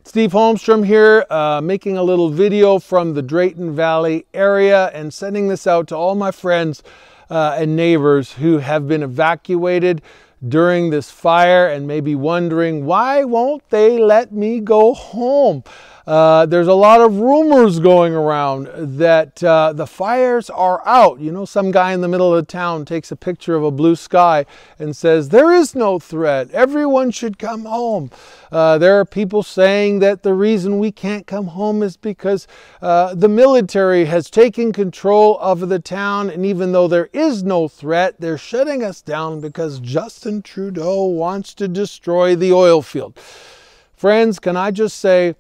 Steve Holmstrom here, making a little video from the Drayton Valley area and sending this out to all my friends and neighbors who have been evacuated during this fire and may be wondering, why won't they let me go home? There's a lot of rumors going around that the fires are out. You know, some guy in the middle of the town takes a picture of a blue sky and says, there is no threat. Everyone should come home. There are people saying that the reason we can't come home is because the military has taken control of the town, and even though there is no threat, they're shutting us down because Justin Trudeau wants to destroy the oil field. Friends, can I just say,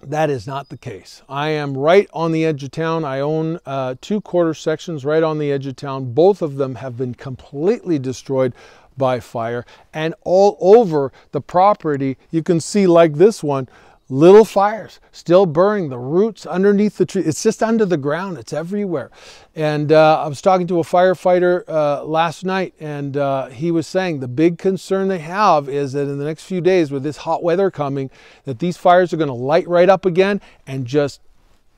that is not the case. I am right on the edge of town. I own 2 quarter sections right on the edge of town. Both of them have been completely destroyed by fire, and all over the property you can see, like this one, little fires still burning, the roots underneath the tree. It's just under the ground. It's everywhere. And I was talking to a firefighter last night, and he was saying the big concern they have is that in the next few days, with this hot weather coming, that these fires are going to light right up again and just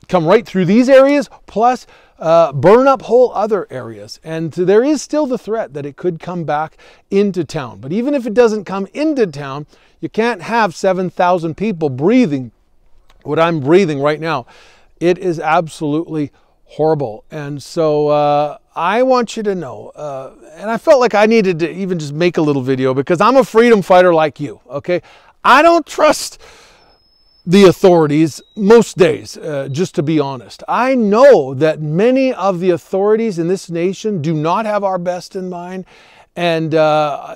come right through these areas, plus burn up whole other areas. And there is still the threat that it could come back into town. But even if it doesn't come into town, you can't have 7,000 people breathing what I'm breathing right now. It is absolutely horrible. And so I want you to know, and I felt like I needed to even just make a little video because I'm a freedom fighter like you, okay? I don't trust the authorities most days, just to be honest. I know that many of the authorities in this nation do not have our best in mind, and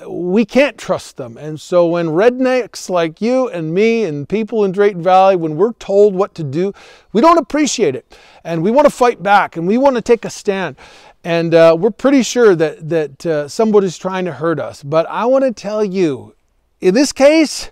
we can't trust them. And so when rednecks like you and me and people in Drayton Valley, when we're told what to do, we don't appreciate it. And we want to fight back, and we want to take a stand. And we're pretty sure that somebody's trying to hurt us. But I want to tell you, in this case,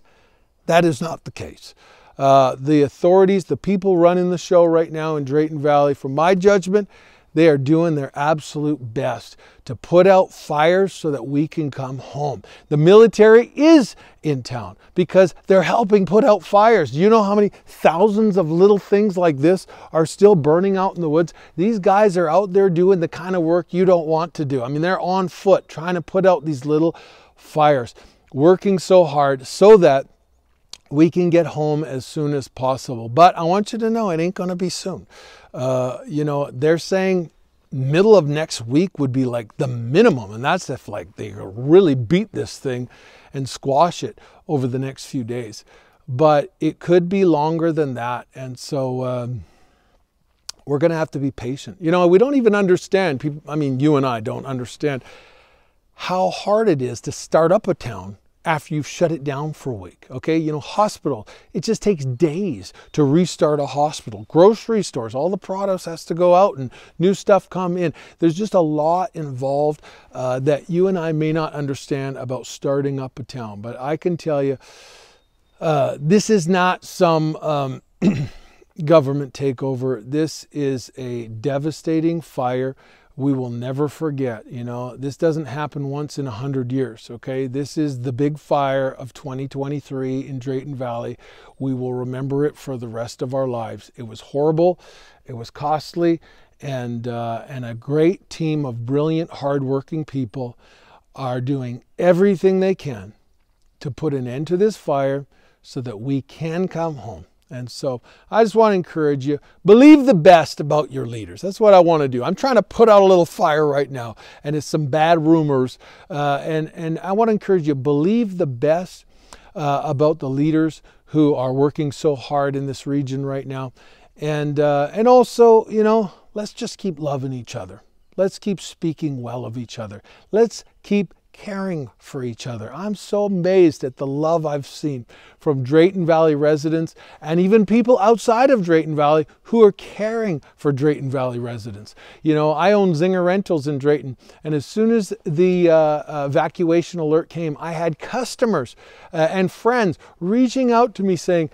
that is not the case. The authorities, the people running the show right now in Drayton Valley, from my judgment, they are doing their absolute best to put out fires so that we can come home. The military is in town because they're helping put out fires. Do you know how many thousands of little things like this are still burning out in the woods? These guys are out there doing the kind of work you don't want to do. I mean, they're on foot trying to put out these little fires, working so hard so that we can get home as soon as possible. But I want you to know it ain't going to be soon. You know, they're saying middle of next week would be like the minimum. And that's if like they really beat this thing and squash it over the next few days. But it could be longer than that. And so we're going to have to be patient. You know, we don't even understand, people, I mean, you and I don't understand how hard it is to start up a town after you've shut it down for a week, okay? You know, hospital, it just takes days to restart a hospital. Grocery stores, all the produce has to go out and new stuff come in. There's just a lot involved that you and I may not understand about starting up a town. But I can tell you, this is not some government takeover. This is a devastating fire we will never forget. You know, this doesn't happen once in 100 years, okay? This is the big fire of 2023 in Drayton Valley. We will remember it for the rest of our lives. It was horrible, it was costly, and a great team of brilliant, hardworking people are doing everything they can to put an end to this fire so that we can come home. And so I just want to encourage you, believe the best about your leaders. That's what I want to do. I'm trying to put out a little fire right now, and it's some bad rumors. And I want to encourage you, believe the best about the leaders who are working so hard in this region right now. And also, you know, let's just keep loving each other. Let's keep speaking well of each other. Let's keep caring for each other. I'm so amazed at the love I've seen from Drayton Valley residents and even people outside of Drayton Valley who are caring for Drayton Valley residents. You know, I own Zinger Rentals in Drayton, and as soon as the evacuation alert came, I had customers and friends reaching out to me saying,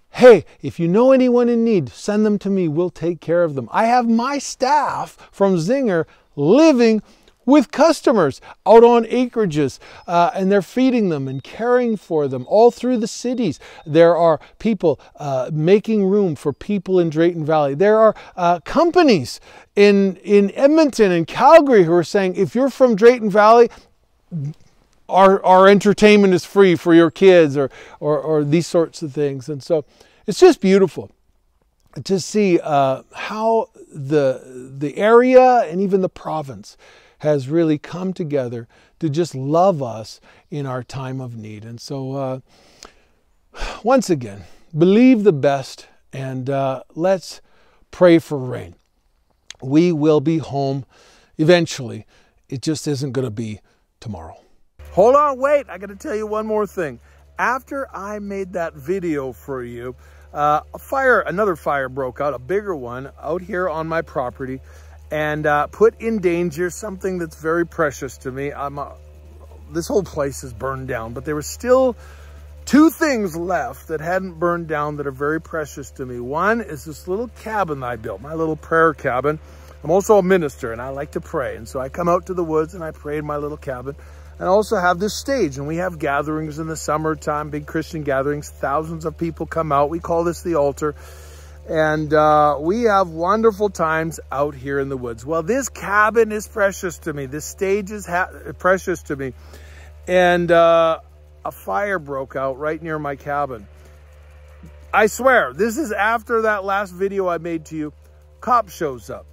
hey, if you know anyone in need, send them to me. We'll take care of them. I have my staff from Zinger living with customers out on acreages, and they're feeding them and caring for them all through the cities. There are people making room for people in Drayton Valley. There are companies in Edmonton and Calgary who are saying, if you're from Drayton Valley, our entertainment is free for your kids, or these sorts of things. And so it's just beautiful to see how the area and even the province has really come together to just love us in our time of need. And so once again, believe the best, and let's pray for rain. We will be home eventually. It just isn't going to be tomorrow. Hold on, wait, I got to tell you one more thing. After I made that video for you, another fire broke out, a bigger one out here on my property, and put in danger something that's very precious to me. This whole place is burned down, but there were still two things left that hadn't burned down that are very precious to me. One is this little cabin that I built, my little prayer cabin. I'm also a minister, and I like to pray, and so I come out to the woods and I pray in my little cabin. And I also have this stage, and we have gatherings in the summertime, big Christian gatherings. Thousands of people come out. We call this the altar. And we have wonderful times out here in the woods. Well, this cabin is precious to me. This stage is precious to me. And a fire broke out right near my cabin. I swear, this is after that last video I made to you. Cop shows up.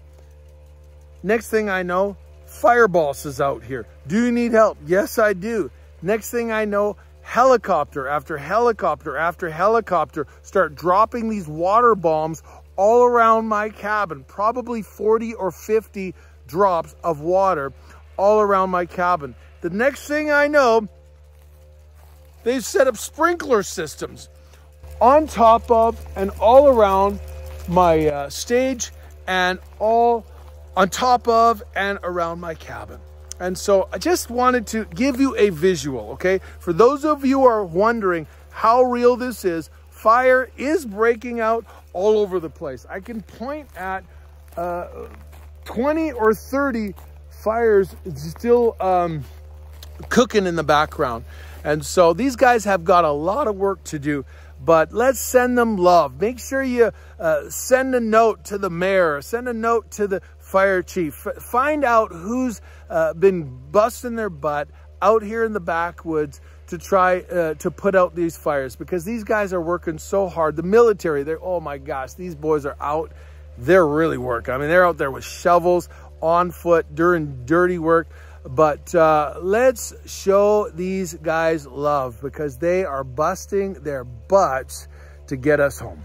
Next thing I know, fire boss is out here. Do you need help? Yes, I do. Next thing I know, helicopter after helicopter after helicopter start dropping these water bombs all around my cabin. Probably 40 or 50 drops of water all around my cabin. The next thing I know, they've set up sprinkler systems on top of and all around my stage, and all on top of and around my cabin. And so I just wanted to give you a visual, okay? For those of you who are wondering how real this is, fire is breaking out all over the place. I can point at 20 or 30 fires still cooking in the background. And so these guys have got a lot of work to do, but let's send them love. Make sure you send a note to the mayor, send a note to the fire chief. Find out who's been busting their butt out here in the backwoods to try to put out these fires, because these guys are working so hard. The military, oh my gosh, these boys are out. They're really working. I mean, they're out there with shovels, on foot, doing dirty work. But let's show these guys love, because they are busting their butts to get us home.